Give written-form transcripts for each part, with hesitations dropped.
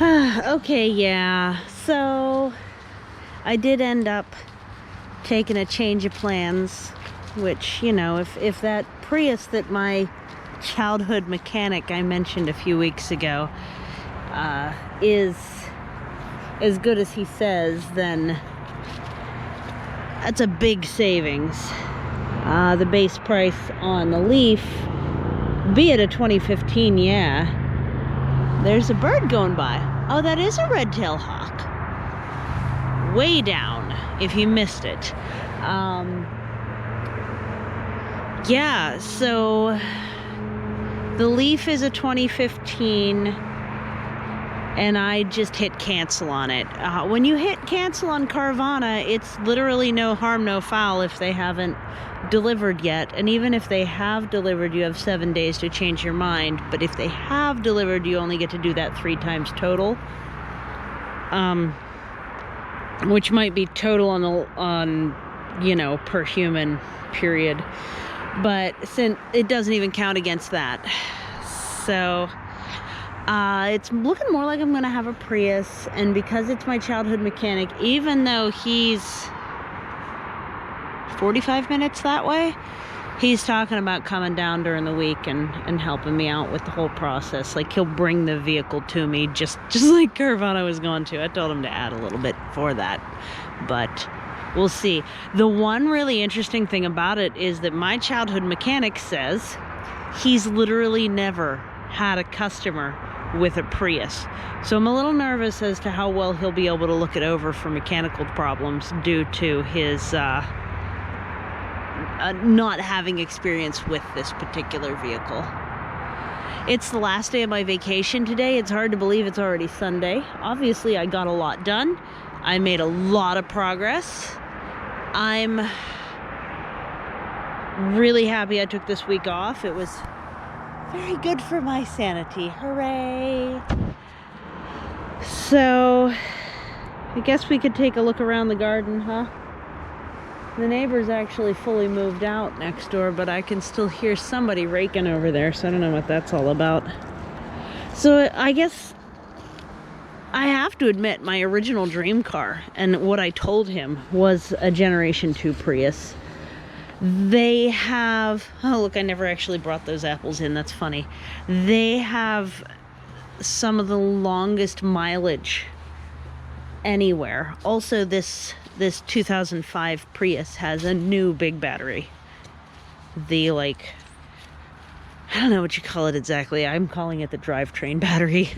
Okay, yeah. So I did end up taking a change of plans, which, you know, if that Prius that my childhood mechanic I mentioned a few weeks ago is as good as he says, then that's a big savings. The base price on the Leaf, be it a 2015, yeah. There's a bird going by. Oh, that is a red-tailed hawk. Way down, if you missed it. Yeah, so the Leaf is a 2015, and I just hit cancel on it. When you hit cancel on Carvana, it's literally no harm, no foul if they haven't delivered yet. And even if they have delivered, you have 7 days to change your mind. But if they have delivered, you only get to do that 3 times total. Which might be total on you know, per human, period. But since it doesn't even count against that. So it's looking more like I'm gonna have a Prius, and because it's my childhood mechanic, even though he's 45 minutes that way, he's talking about coming down during the week and helping me out with the whole process. Like, he'll bring the vehicle to me, just like Carvana was going to. I told him to add a little bit for that, but we'll see. The one really interesting thing about it is that my childhood mechanic says he's literally never had a customer with a Prius. So I'm a little nervous as to how well he'll be able to look it over for mechanical problems due to his not having experience with this particular vehicle. It's the last day of my vacation today. It's hard to believe it's already Sunday. Obviously, I got a lot done. I made a lot of progress. I'm really happy I took this week off. It was very good for my sanity. Hooray! So, I guess we could take a look around the garden, huh? The neighbor's actually fully moved out next door, but I can still hear somebody raking over there, so I don't know what that's all about. So, I guess I have to admit, my original dream car, and what I told him, was a Generation 2 Prius. They have, oh look, I never actually brought those apples in, that's funny. They have some of the longest mileage anywhere. Also, this 2005 Prius has a new big battery. The, like, I don't know what you call it exactly. I'm calling it the drivetrain battery.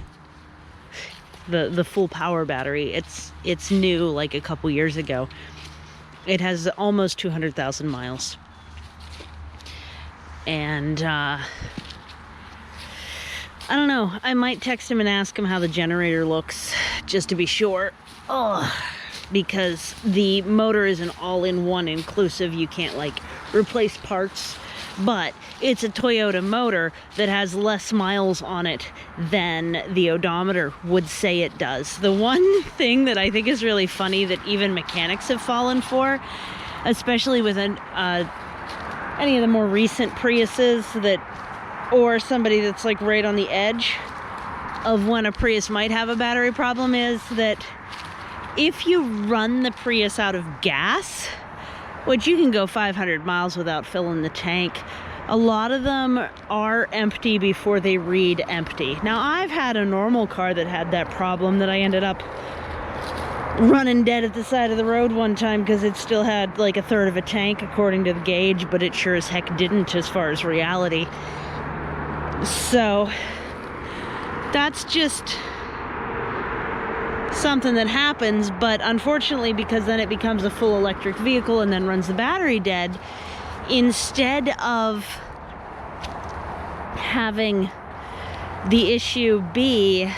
The full power battery. It's new, like a couple years ago. It has almost 200,000 miles. And, I don't know. I might text him and ask him how the generator looks, just to be sure. Oh, because the motor is an all-in-one inclusive. You can't, like, replace parts. But it's a Toyota motor that has less miles on it than the odometer would say it does. The one thing that I think is really funny that even mechanics have fallen for, especially with any of the more recent Priuses or somebody that's like right on the edge of when a Prius might have a battery problem, is that if you run the Prius out of gas, which you can go 500 miles without filling the tank, a lot of them are empty before they read empty. Now, I've had a normal car that had that problem, that I ended up running dead at the side of the road one time because it still had like a third of a tank according to the gauge, but it sure as heck didn't as far as reality. So that's just something that happens, but unfortunately, because then it becomes a full electric vehicle and then runs the battery dead, instead of having the issue be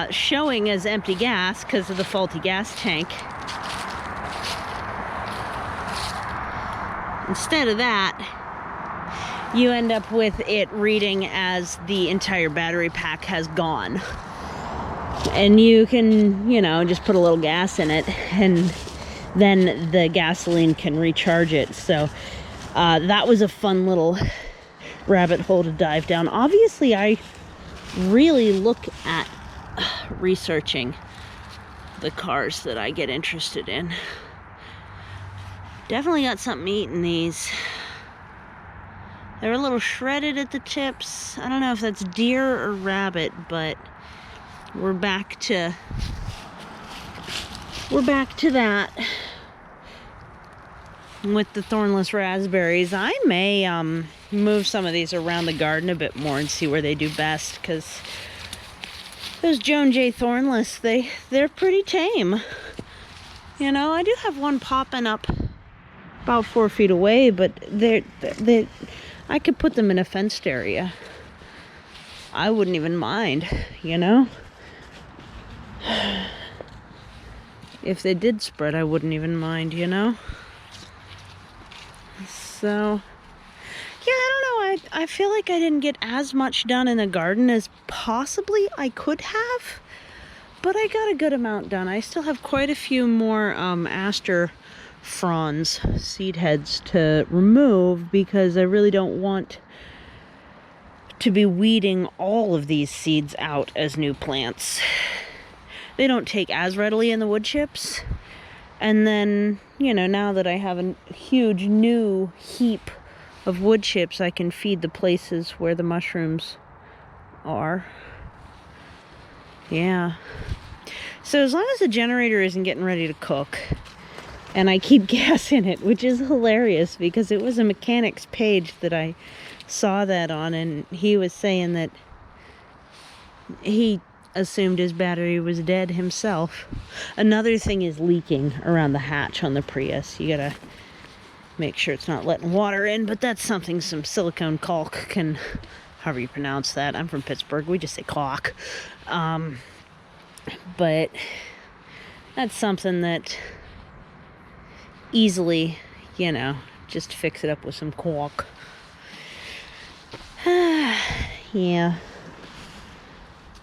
showing as empty gas because of the faulty gas tank, instead of that, you end up with it reading as the entire battery pack has gone. And you can, you know, just put a little gas in it, and then the gasoline can recharge it. So that was a fun little rabbit hole to dive down. Obviously, I really look at researching the cars that I get interested in. Definitely got something eating these. They're a little shredded at the tips. I don't know if that's deer or rabbit, but we're back to that. With the thornless raspberries, I may move some of these around the garden a bit more and see where they do best, because those Joan J. thornless, they're pretty tame. You know, I do have one popping up about 4 feet away, but they I could put them in a fenced area. I wouldn't even mind, you know? If they did spread, I wouldn't even mind, you know? So, yeah, I don't know. I feel like I didn't get as much done in the garden as possibly I could have, but I got a good amount done. I still have quite a few more aster fronds, seed heads to remove, because I really don't want to be weeding all of these seeds out as new plants. They don't take as readily in the wood chips. And then, you know, now that I have a huge new heap of wood chips, I can feed the places where the mushrooms are. Yeah. So as long as the generator isn't getting ready to cook, and I keep gas in it, which is hilarious because it was a mechanic's page that I saw that on, and he was saying that he assumed his battery was dead himself. Another thing is leaking around the hatch on the Prius. You gotta make sure it's not letting water in, but that's something some silicone caulk can, however you pronounce that. I'm from Pittsburgh, we just say caulk. But that's something that easily, you know, just fix it up with some caulk. Yeah.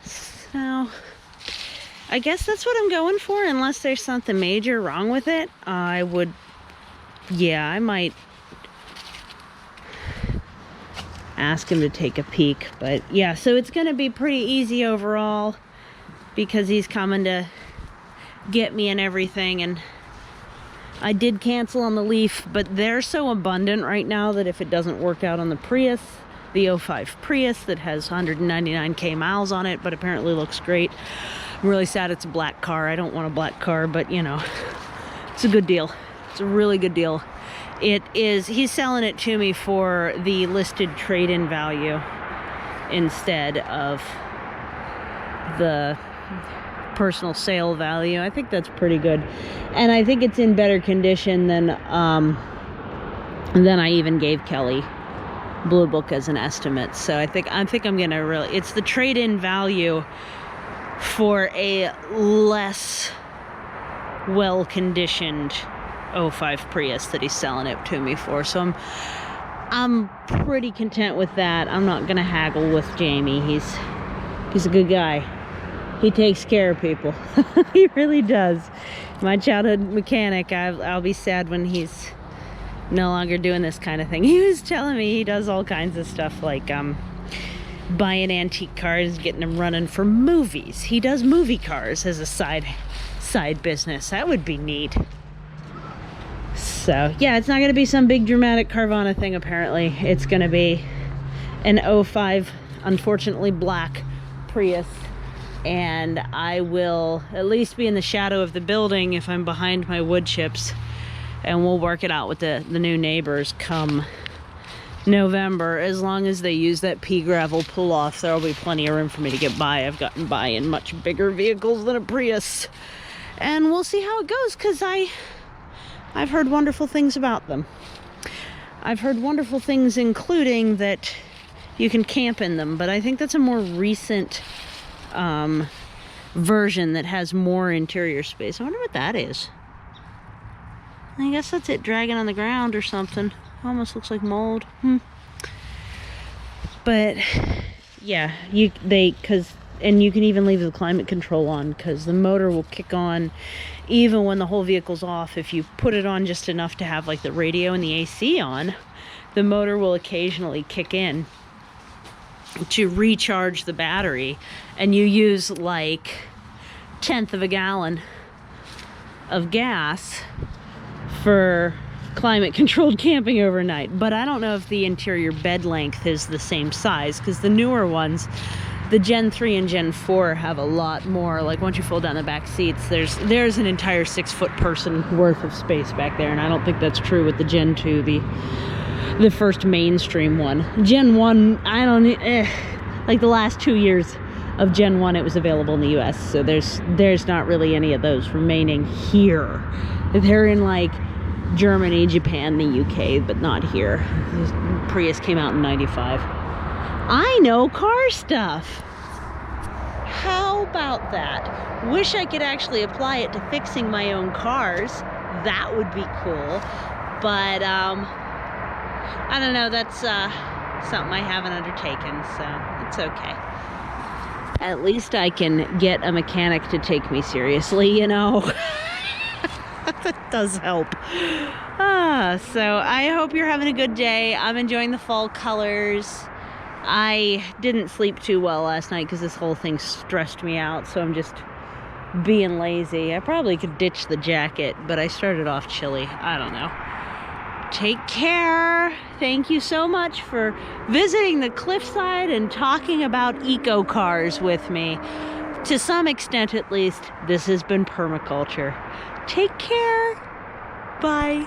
So, I guess that's what I'm going for, unless there's something major wrong with it. I might ask him to take a peek. But yeah, so it's going to be pretty easy overall, because he's coming to get me and everything. And I did cancel on the Leaf, but they're so abundant right now that if it doesn't work out on the Prius, the 05 Prius that has 199k miles on it, but apparently looks great. I'm really sad it's a black car. I don't want a black car, but you know, it's a good deal. It's a really good deal. It is, he's selling it to me for the listed trade-in value instead of the personal sale value. I think that's pretty good. And I think it's in better condition than I even gave Kelly Blue Book as an estimate. So I think I'm gonna really, it's the trade-in value for a less well-conditioned 05 Prius that he's selling it to me for. So I'm pretty content with that. I'm not gonna haggle with Jamie. He's a good guy. He takes care of people. He really does. My childhood mechanic, I'll be sad when he's no longer doing this kind of thing. He was telling me he does all kinds of stuff, like buying antique cars, getting them running for movies. He does movie cars as a side business. That would be neat. So yeah, it's not going to be some big dramatic Carvana thing apparently. It's going to be an 05, unfortunately black Prius. And I will at least be in the shadow of the building if I'm behind my wood chips. And we'll work it out with the new neighbors come November. As long as they use that pea gravel pull off, there'll be plenty of room for me to get by. I've gotten by in much bigger vehicles than a Prius. And we'll see how it goes, because I've heard wonderful things about them. I've heard wonderful things, including that you can camp in them, but I think that's a more recent version that has more interior space. I wonder what that is. I guess that's it dragging on the ground or something. Almost looks like mold. But yeah, and you can even leave the climate control on, because the motor will kick on even when the whole vehicle's off. If you put it on just enough to have like the radio and the AC on, the motor will occasionally kick in. to recharge the battery, and you use like 1/10 of a gallon of gas for climate controlled camping overnight. But I don't know if the interior bed length is the same size, because the newer ones, the Gen 3 and Gen 4, have a lot more. Like once you fold down the back seats, there's an entire 6-foot person worth of space back there, and I don't think that's true with the Gen 2, the first mainstream one. Gen 1, I don't like the last 2 years of Gen 1 it was available in the US, so there's not really any of those remaining here. They're in like Germany, Japan, the UK, but not here. Prius came out in 95. I know car stuff. How about that? Wish I could actually apply it to fixing my own cars. That would be cool. But I don't know, that's something I haven't undertaken, so it's okay. At least I can get a mechanic to take me seriously, you know. That does help. So I hope you're having a good day. I'm enjoying the fall colors. I didn't sleep too well last night because this whole thing stressed me out, so I'm just being lazy. I probably could ditch the jacket, but I started off chilly. I don't know. Take care. Thank you so much for visiting the cliffside and talking about eco cars with me. To some extent, at least, this has been Permaculture. Take care. Bye.